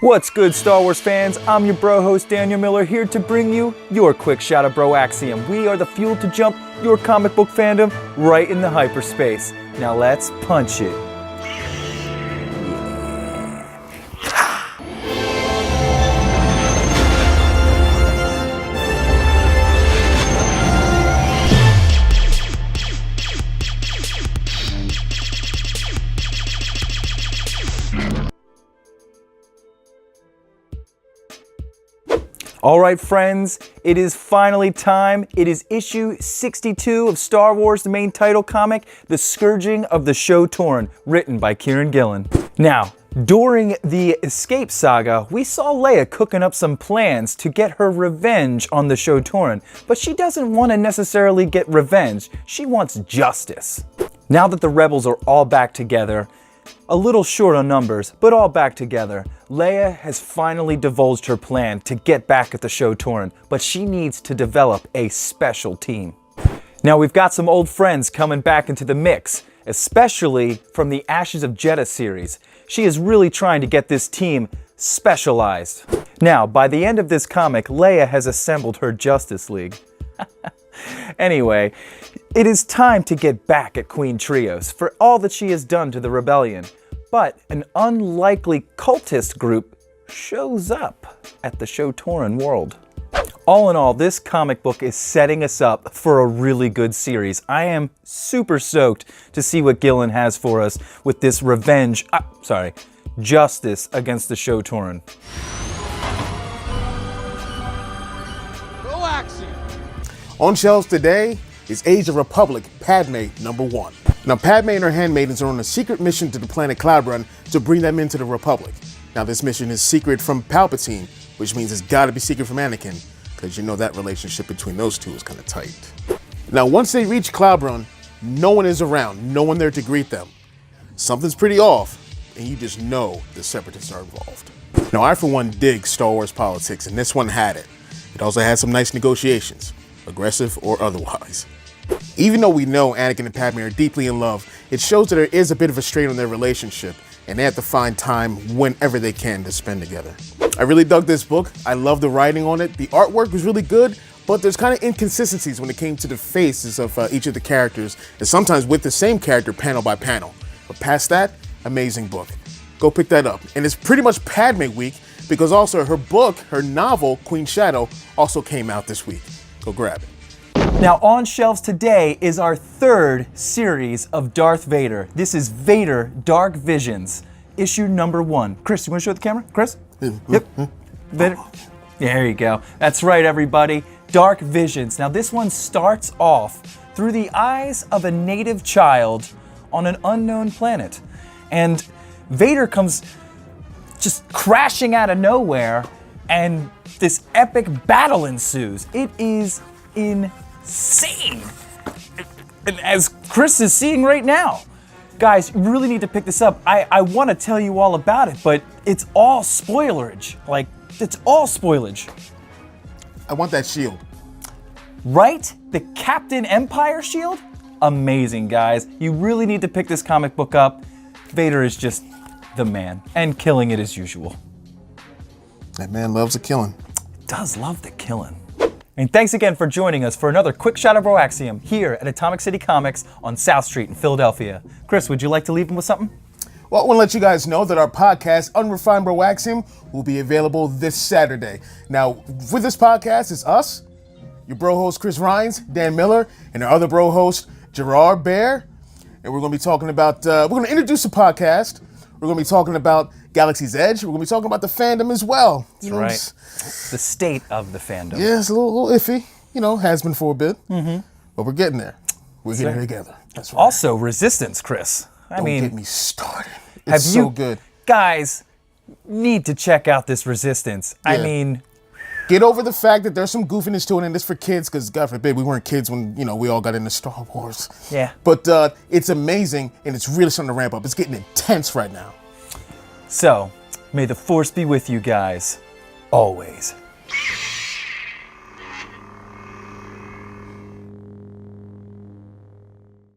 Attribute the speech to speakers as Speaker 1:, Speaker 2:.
Speaker 1: What's good, Star Wars fans? I'm your bro host, Daniel Miller, here to bring you your quick shot of BROAXIUM. We are the fuel to jump your comic book fandom right in the hyperspace. Now let's punch it. All right, friends, it is finally time. It is issue 62 of Star Wars, the main title comic, The Scourging of the Show-Torn, written by Kieran Gillen. Now, during the Escape saga, we saw Leia cooking up some plans to get her revenge on the Show-Torn, but she doesn't want to necessarily get revenge. She wants justice. Now that the rebels are all back together, a little short on numbers, but all back together, Leia has finally divulged her plan to get back at the Show-Torn, but she needs to develop a special team. Now we've got some old friends coming back into the mix, especially from the Ashes of Jedha series. She is really trying to get this team specialized. Now, by the end of this comic, Leia has assembled her Justice League. Anyway, it is time to get back at Queen Trios for all that she has done to the rebellion. But an unlikely cultist group shows up at the Show-Torn world. All in all, this comic book is setting us up for a really good series. I am super stoked to see what Gillen has for us with this justice against the Show-Torn.
Speaker 2: On shelves today is Age of Republic Padme #1. Now, Padme and her handmaidens are on a secret mission to the planet Cloudrun to bring them into the Republic. Now, this mission is secret from Palpatine, which means it's gotta be secret from Anakin, because you know that relationship between those two is kind of tight. Now, once they reach Cloudrun, no one is around, no one there to greet them. Something's pretty off, and you just know the Separatists are involved. Now, I for one dig Star Wars politics, and this one had it. It also had some nice negotiations, aggressive or otherwise. Even though we know Anakin and Padme are deeply in love, it shows that there is a bit of a strain on their relationship, and they have to find time whenever they can to spend together. I really dug this book. I love the writing on it. The artwork was really good, but there's kind of inconsistencies when it came to the faces of each of the characters, and sometimes with the same character panel by panel. But past that, amazing book. Go pick that up. And it's pretty much Padme week, because also her book, her novel, Queen Shadow, also came out this week. Go grab it.
Speaker 1: Now on shelves today is our third series of Darth Vader. This is Vader-Dark Visions, issue #1. Chris, you want to show the camera? Chris? Yep. Vader. Yeah, there you go. That's right, everybody. Dark Visions. Now this one starts off through the eyes of a native child on an unknown planet. And Vader comes just crashing out of nowhere, and this epic battle ensues. It is insane. And as Chris is seeing right now. Guys, you really need to pick this up. I want to tell you all about it, but it's all spoilerage. Like, it's all spoilage.
Speaker 2: I want that shield.
Speaker 1: Right? The Captain Empire shield? Amazing, guys. You really need to pick this comic book up. Vader is just the man, and killing it as usual.
Speaker 2: That man loves a killing.
Speaker 1: Does love the killing. And thanks again for joining us for another quick shot of BROAXIUM here at Atomic City Comics on South Street in Philadelphia. Chris, would you like to leave them with something?
Speaker 2: Well, I want to let you guys know that our podcast, Unrefined BROAXIUM, will be available this Saturday. Now, with this podcast, it's us, your bro host Chris Rhines, Dan Miller, and our other bro host Gerard Bear. And we're going to be talking about, we're going to introduce the podcast. We're going to be talking about Galaxy's Edge. We're going to be talking about the fandom as well.
Speaker 1: That's right. The state of the fandom.
Speaker 2: Yeah, it's a little iffy. You know, has been for a bit. Mm-hmm. But we're getting there. We're getting there together. That's right.
Speaker 1: Also, Resistance, Chris.
Speaker 2: Don't get me started. It's so good.
Speaker 1: Guys, need to check out this Resistance. Yeah. I mean,
Speaker 2: get over the fact that there's some goofiness to it, and it's for kids, because God forbid we weren't kids when, you know, we all got into Star Wars.
Speaker 1: Yeah.
Speaker 2: But it's amazing, and it's really starting to ramp up. It's getting intense right now.
Speaker 1: So, may the Force be with you guys, always.